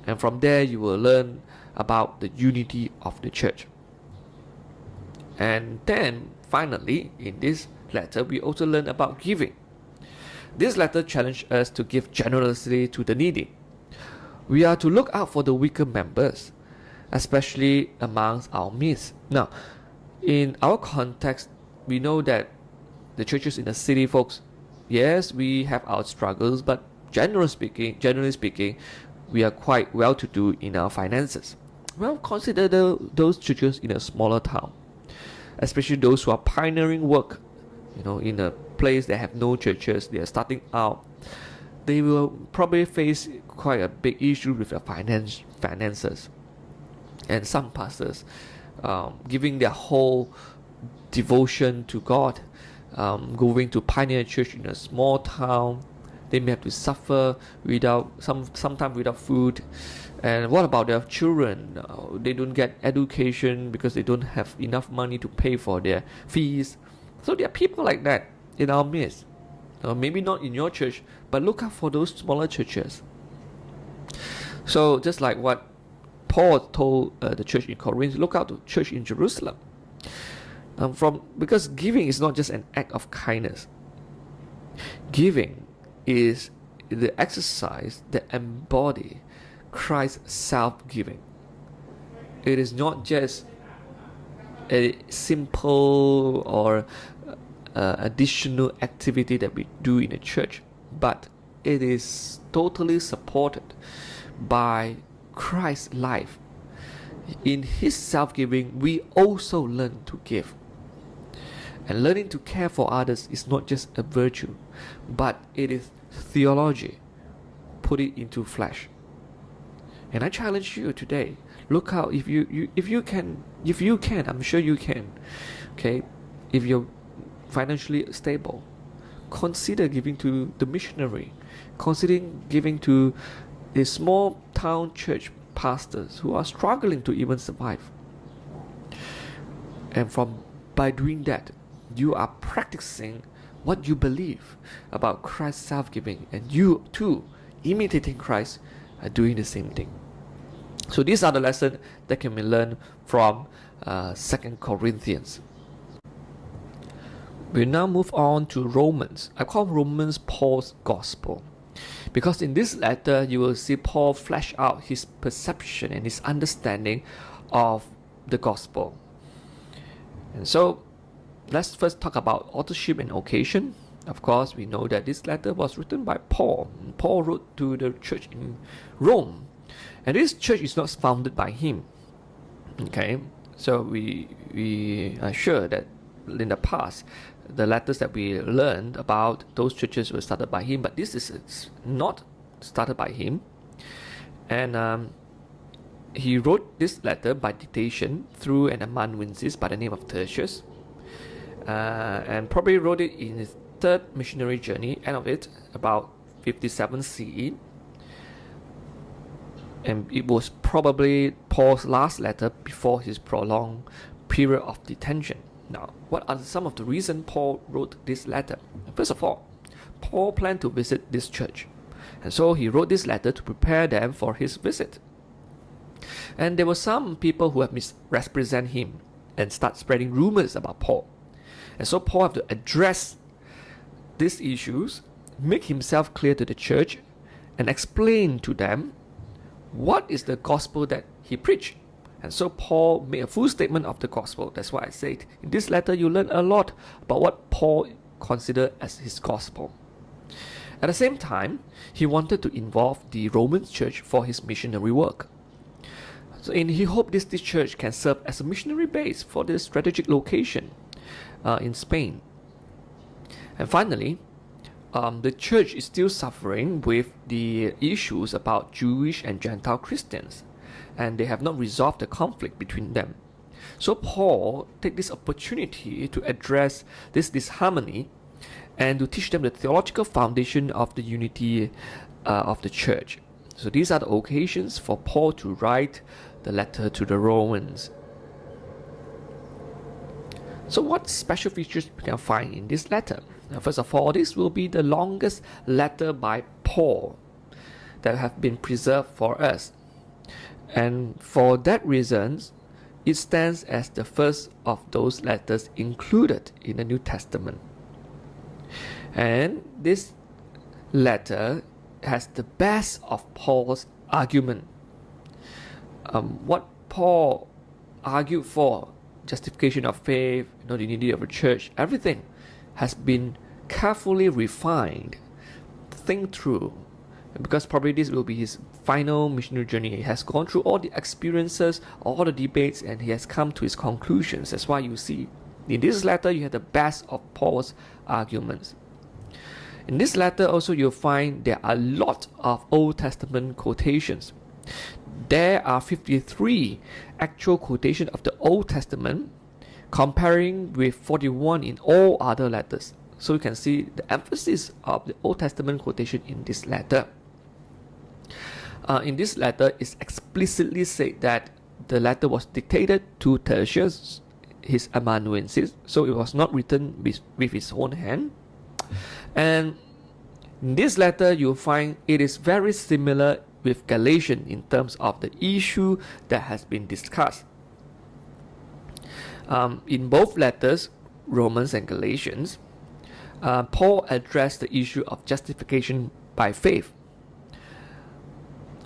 And from there, you will learn about the unity of the church. And then, finally, in this letter, we also learn about giving. This letter challenged us to give generously to the needy. We are to look out for the weaker members, especially amongst our midst. Now, in our context, we know that the churches in the city, folks, yes, we have our struggles, but generally speaking, we are quite well-to-do in our finances. Well, consider those churches in a smaller town, especially those who are pioneering work, in a place that have no churches. They are starting out. They will probably face quite a big issue with their finances. And some pastors, giving their whole devotion to God, going to pioneer church in a small town, they may have to suffer sometimes without food. And what about their children? They don't get education because they don't have enough money to pay for their fees. So there are people like that in our midst. Maybe not in your church, but look out for those smaller churches. So just like what Paul told the church in Corinth, look out to church in Jerusalem. Because giving is not just an act of kindness. Giving is the exercise that embody Christ's self-giving. It is not just a simple or additional activity that we do in a church, but it is totally supported by Christ's life. In his self-giving, we also learn to give. And learning to care for others is not just a virtue, but it is theology. Put it into flesh. And I challenge you today. Look out, if you can, I'm sure you can. Okay, if you're financially stable, consider giving to the missionary. Consider giving to the small town church pastors who are struggling to even survive. And by doing that, you are practicing what you believe about Christ's self-giving, and you too, imitating Christ, are doing the same thing. So these are the lessons that can be learned from 2 Corinthians. We now move on to Romans. I call Romans Paul's Gospel, because in this letter you will see Paul flesh out his perception and his understanding of the gospel. And so let's first talk about authorship and occasion. Of course, we know that this letter was written by Paul. Paul wrote to the church in Rome, and this church is not founded by him. Okay, so we are sure that in the past, the letters that we learned about those churches were started by him, but this is not started by him. And he wrote this letter by dictation through an amanuensis by the name of Tertius, and probably wrote it in his third missionary journey, end of it, about 57 CE. And it was probably Paul's last letter before his prolonged period of detention. Now, what are some of the reasons Paul wrote this letter? First of all, Paul planned to visit this church, and so he wrote this letter to prepare them for his visit. And there were some people who have misrepresented him and start spreading rumors about Paul. And so Paul had to address these issues, make himself clear to the church, and explain to them what is the gospel that he preached. And so Paul made a full statement of the gospel. That's why I said in this letter you learn a lot about what Paul considered as his gospel. At the same time, he wanted to involve the Roman church for his missionary work. And he hoped this church can serve as a missionary base for this strategic location in Spain. And finally, the church is still suffering with the issues about Jewish and Gentile Christians, and they have not resolved the conflict between them. So Paul takes this opportunity to address this disharmony and to teach them the theological foundation of the unity of the church. So these are the occasions for Paul to write the letter to the Romans. So what special features we can find in this letter? Now, first of all, this will be the longest letter by Paul that have been preserved for us. And for that reason, it stands as the first of those letters included in the New Testament. And this letter has the best of Paul's argument. What Paul argued for, justification of faith, the unity of a church, everything has been carefully refined, think through, because probably this will be his final missionary journey. He has gone through all the experiences, all the debates, and he has come to his conclusions. That's why you see in this letter you have the best of Paul's arguments. In this letter also you'll find there are a lot of Old Testament quotations. There are 53 actual quotations of the Old Testament, comparing with 41 in all other letters. So you can see the emphasis of the Old Testament quotation in this letter. In this letter, it's explicitly said that the letter was dictated to Tertius, his amanuensis, so it was not written with his own hand. And in this letter, you'll find it is very similar with Galatians in terms of the issue that has been discussed. In both letters, Romans and Galatians, Paul addressed the issue of justification by faith.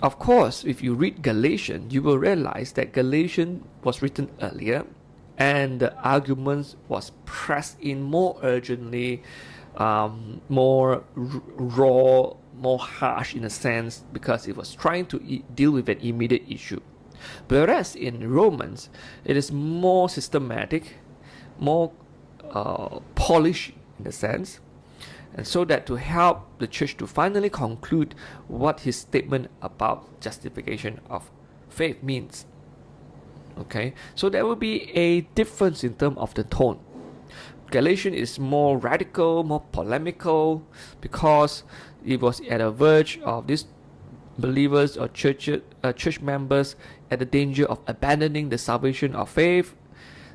Of course, if you read Galatians, you will realize that Galatians was written earlier and the arguments was pressed in more urgently, more raw, more harsh in a sense, because it was trying to deal with an immediate issue. Whereas in Romans, it is more systematic, more polished in a sense, and so that to help the church to finally conclude what his statement about justification of faith means. Okay, so there will be a difference in terms of the tone. Galatians is more radical, more polemical, because it was at the verge of these believers or church members at the danger of abandoning the salvation of faith.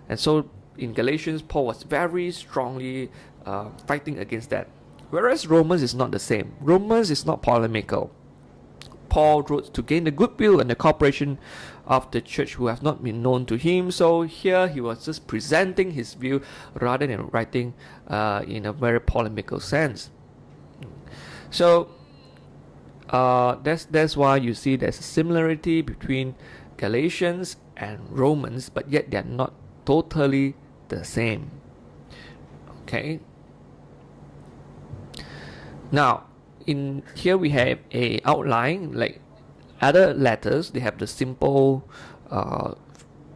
And so in Galatians, Paul was very strongly fighting against that. Whereas Romans is not the same. Romans is not polemical. Paul wrote to gain the goodwill and the cooperation of the church who have not been known to him. So here he was just presenting his view rather than writing in a very polemical sense. So that's why you see there's a similarity between Galatians and Romans, but yet they're not totally the same. Okay. Now, in here we have a outline. Like other letters, they have the simple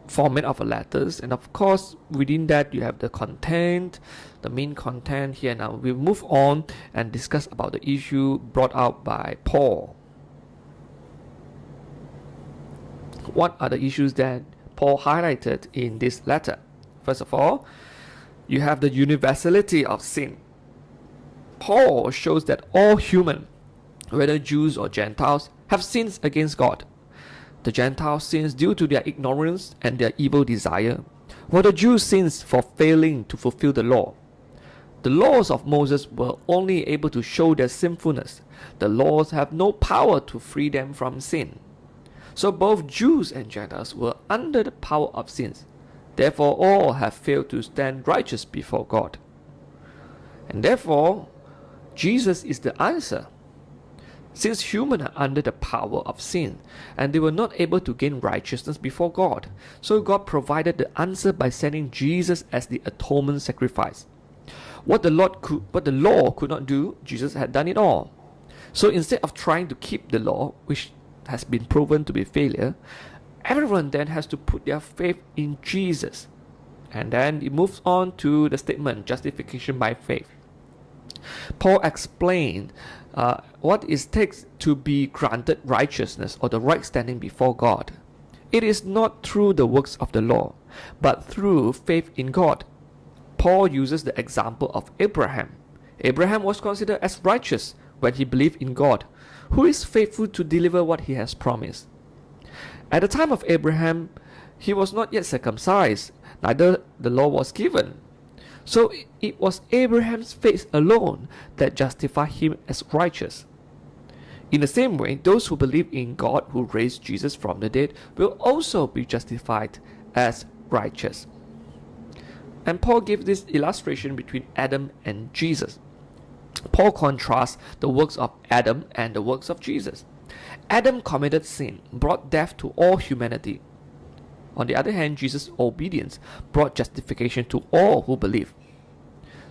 format of a letters, and of course within that you have the content, the main content here. Now we'll move on and discuss about the issue brought out by Paul. What are the issues that Paul highlighted in this letter? First of all, you have the universality of sin. Paul shows that all human, whether Jews or Gentiles, have sinned against God. The Gentiles sins due to their ignorance and their evil desire, while the Jews sins for failing to fulfill the law. The laws of Moses were only able to show their sinfulness. The laws have no power to free them from sin. So both Jews and Gentiles were under the power of sins. Therefore all have failed to stand righteous before God. And therefore, Jesus is the answer. Since humans are under the power of sin, and they were not able to gain righteousness before God, so God provided the answer by sending Jesus as the atonement sacrifice. What the law could not do, Jesus had done it all. So instead of trying to keep the law, which has been proven to be failure, everyone then has to put their faith in Jesus. And then it moves on to the statement, justification by faith. Paul explained what it takes to be granted righteousness or the right standing before God. It is not through the works of the law, but through faith in God. Paul uses the example of Abraham. Abraham was considered as righteous when he believed in God, who is faithful to deliver what he has promised. At the time of Abraham, he was not yet circumcised, neither the law was given. So it was Abraham's faith alone that justified him as righteous. In the same way, those who believe in God who raised Jesus from the dead will also be justified as righteous. And Paul gives this illustration between Adam and Jesus. Paul contrasts the works of Adam and the works of Jesus. Adam committed sin, brought death to all humanity. On the other hand, Jesus' obedience brought justification to all who believe.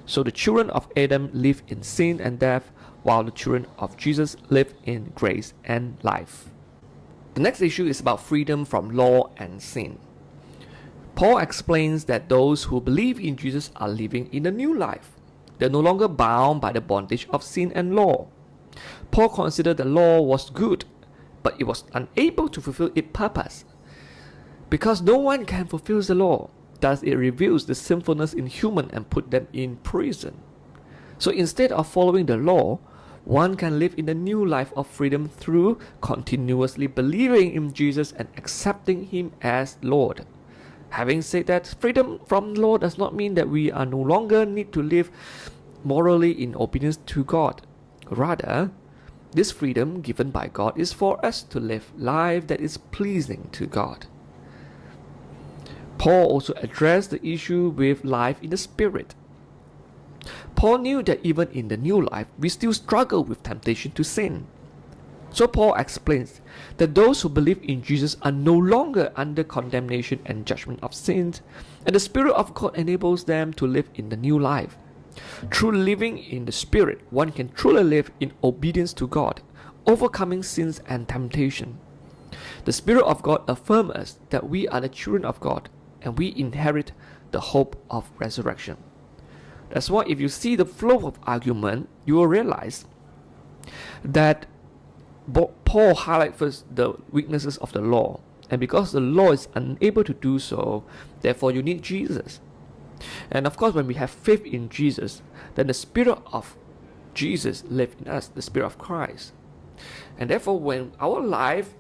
So the children of Adam live in sin and death, while the children of Jesus live in grace and life. The next issue is about freedom from law and sin. Paul explains that those who believe in Jesus are living in a new life. They're no longer bound by the bondage of sin and law. Paul considered the law was good, but it was unable to fulfill its purpose. Because no one can fulfill the law, thus it reveals the sinfulness in human and put them in prison. So instead of following the law, one can live in a new life of freedom through continuously believing in Jesus and accepting Him as Lord. Having said that, freedom from law does not mean that we are no longer need to live morally in obedience to God. Rather, this freedom given by God is for us to live life that is pleasing to God. Paul also addressed the issue with life in the Spirit. Paul knew that even in the new life, we still struggle with temptation to sin. So Paul explains that those who believe in Jesus are no longer under condemnation and judgment of sins, and the Spirit of God enables them to live in the new life. Through living in the Spirit, one can truly live in obedience to God, overcoming sins and temptation. The Spirit of God affirms us that we are the children of God, and we inherit the hope of resurrection. That's why if you see the flow of argument, you will realize that Paul highlights first the weaknesses of the law, and because the law is unable to do so, therefore you need Jesus. And of course, when we have faith in Jesus, then the Spirit of Jesus lives in us, the Spirit of Christ. And therefore, when our life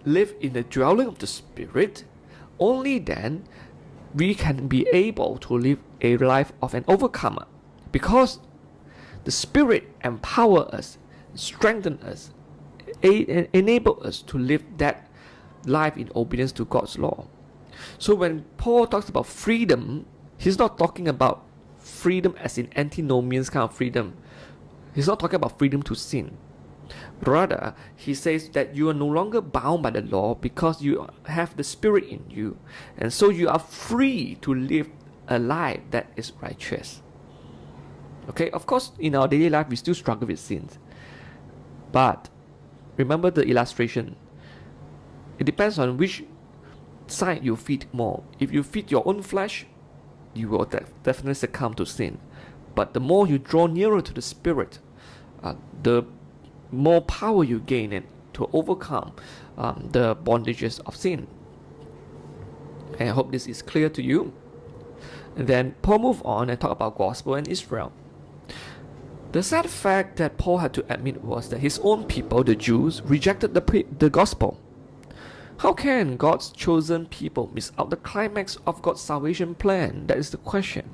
live in the dwelling of the Spirit, only then we can be able to live a life of an overcomer, because the Spirit empower us, strengthen us, enable us to live that life in obedience to God's law. So when Paul talks about freedom, he's not talking about freedom as in antinomians kind of freedom. He's not talking about freedom to sin. Rather, he says that you are no longer bound by the law because you have the Spirit in you, and so you are free to live a life that is righteous. Okay, of course, in our daily life, we still struggle with sins. But remember the illustration. It depends on which side you feed more. If you feed your own flesh, you will definitely succumb to sin. But the more you draw nearer to the Spirit, the more power you gain and to overcome the bondages of sin. And I hope this is clear to you. And then Paul moved on and talked about gospel and Israel. The sad fact that Paul had to admit was that his own people, the Jews, rejected the gospel. How can God's chosen people miss out the climax of God's salvation plan? That is the question.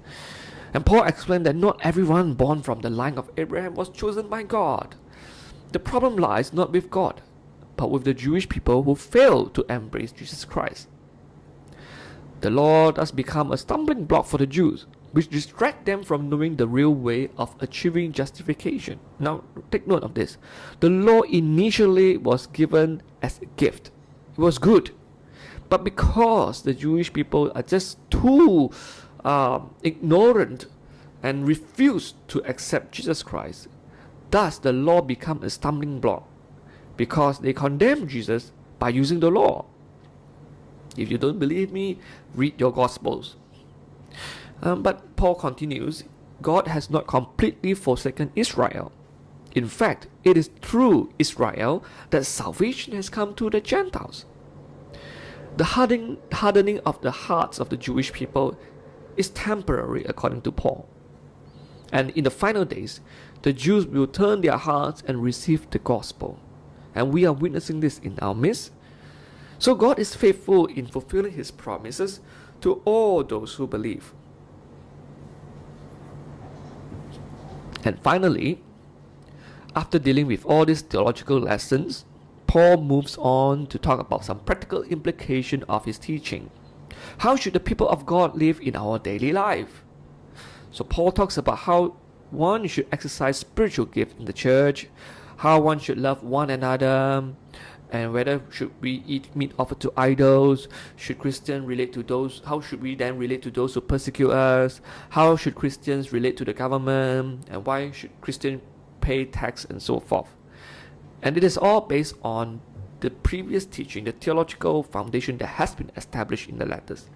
And Paul explained that not everyone born from the line of Abraham was chosen by God. The problem lies not with God, but with the Jewish people who failed to embrace Jesus Christ. The law thus become a stumbling block for the Jews, which distract them from knowing the real way of achieving justification. Now, take note of this. The law initially was given as a gift. It was good. But because the Jewish people are just too ignorant and refuse to accept Jesus Christ, thus the law become a stumbling block because they condemn Jesus by using the law. If you don't believe me, read your Gospels. But Paul continues, God has not completely forsaken Israel. In fact, it is through Israel that salvation has come to the Gentiles. The hardening of the hearts of the Jewish people is temporary, according to Paul. And in the final days, the Jews will turn their hearts and receive the gospel. And we are witnessing this in our midst. So God is faithful in fulfilling His promises to all those who believe. And finally, after dealing with all these theological lessons, Paul moves on to talk about some practical implication of his teaching. How should the people of God live in our daily life? So Paul talks about how one should exercise spiritual gifts in the church, how one should love one another, and whether should we eat meat offered to idols, should Christians relate to those, how should we then relate to those who persecute us, how should Christians relate to the government, and why should Christians pay tax, and so forth. And it is all based on the previous teaching, the theological foundation that has been established in the letters.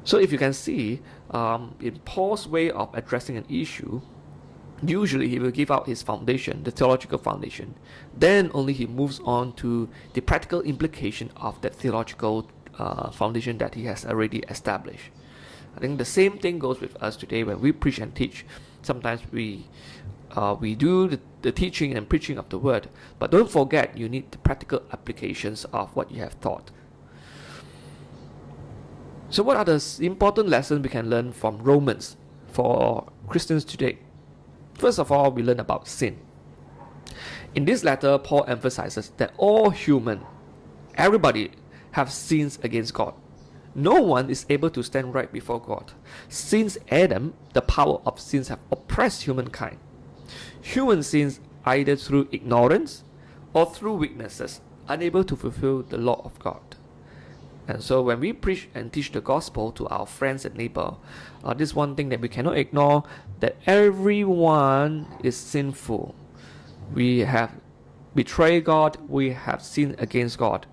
So if you can see, in Paul's way of addressing an issue, usually he will give out his foundation, the theological foundation. Then only he moves on to the practical implication of that theological foundation that he has already established. I think the same thing goes with us today when we preach and teach. Sometimes we do the teaching and preaching of the word, but don't forget you need the practical applications of what you have taught. So what are the important lessons we can learn from Romans for Christians today? First of all, we learn about sin. In this letter, Paul emphasizes that all human, everybody, have sins against God. No one is able to stand right before God. Since Adam, the power of sins have oppressed humankind. Human sins either through ignorance or through weaknesses, unable to fulfill the law of God. And so when we preach and teach the gospel to our friends and neighbors, this one thing that we cannot ignore, that everyone is sinful. We have betrayed God, we have sinned against God.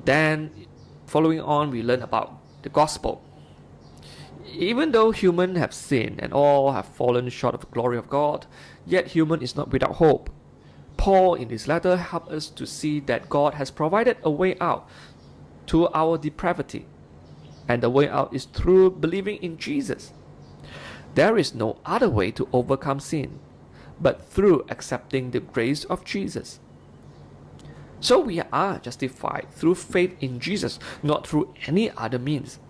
Then, following on, we learn about the gospel. Even though humans have sinned and all have fallen short of the glory of God, yet human is not without hope. Paul in this letter helps us to see that God has provided a way out to our depravity, and the way out is through believing in Jesus. There is no other way to overcome sin but through accepting the grace of Jesus. So we are justified through faith in Jesus, not through any other means.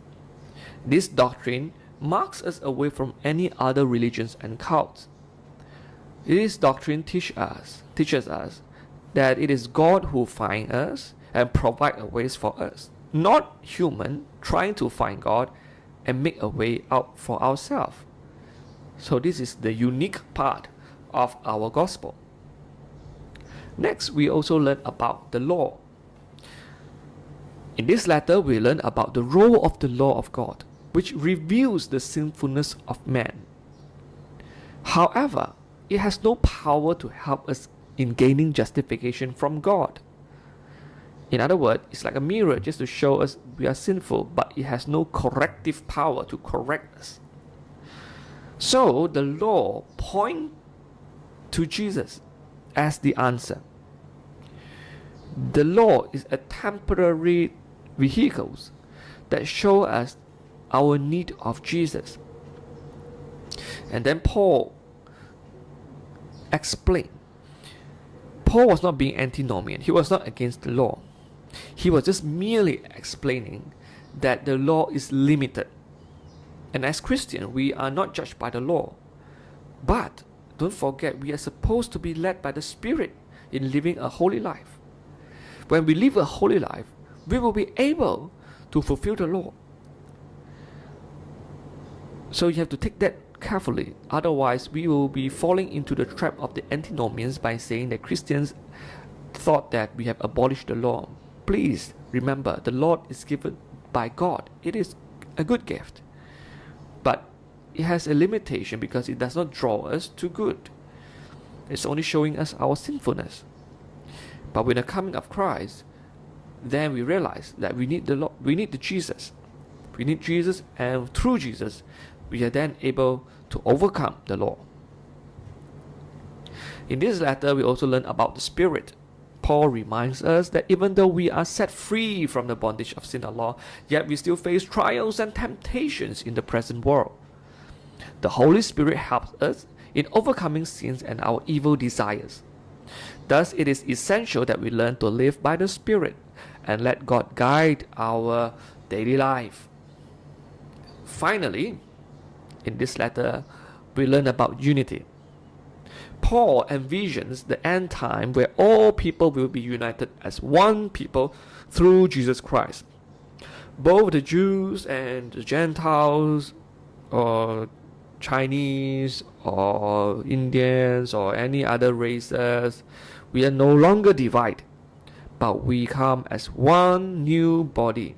This doctrine marks us away from any other religions and cults. This doctrine teaches us that it is God who finds us and provide a ways for us, not human trying to find God and make a way out for ourselves. So this is the unique part of our gospel. Next, we also learn about the law. In this letter, we learn about the role of the law of God, which reveals the sinfulness of man. However, it has no power to help us in gaining justification from God. In other words, it's like a mirror just to show us we are sinful, but it has no corrective power to correct us. So the law points to Jesus as the answer. The law is a temporary vehicle that show us our need of Jesus. And then Paul explained. Paul was not being antinomian. He was not against the law. He was just merely explaining that the law is limited. And as Christians, we are not judged by the law. But don't forget, we are supposed to be led by the Spirit in living a holy life. When we live a holy life, we will be able to fulfill the law. So you have to take that carefully. Otherwise, we will be falling into the trap of the antinomians by saying that Christians thought that we have abolished the law. Please remember, the law is given by God. It is a good gift. But it has a limitation because it does not draw us to good. It's only showing us our sinfulness. But with the coming of Christ, then we realize that we need the law, we need the Jesus. We need Jesus, and through Jesus, we are then able to overcome the law. In this letter, we also learn about the Spirit. Paul reminds us that even though we are set free from the bondage of sin and law, yet we still face trials and temptations in the present world. The Holy Spirit helps us in overcoming sins and our evil desires. Thus, it is essential that we learn to live by the Spirit and let God guide our daily life. Finally, in this letter, we learn about unity. Paul envisions the end time where all people will be united as one people through Jesus Christ. Both the Jews and the Gentiles, or Chinese, or Indians, or any other races, we are no longer divided, but we come as one new body,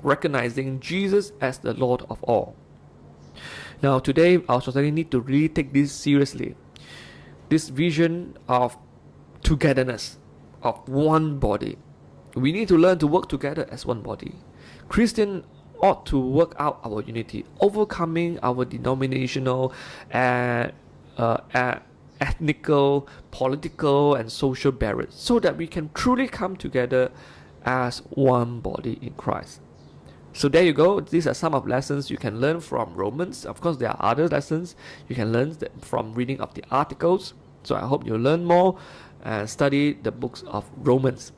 recognizing Jesus as the Lord of all. Now, today, our society needs to really take this seriously. This vision of togetherness, of one body. We need to learn to work together as one body. Christians ought to work out our unity, overcoming our denominational, ethnical, political, and social barriers, so that we can truly come together as one body in Christ. So there you go. These are some of lessons you can learn from Romans. Of course, there are other lessons you can learn from reading of the articles. So I hope you learn more and study the books of Romans.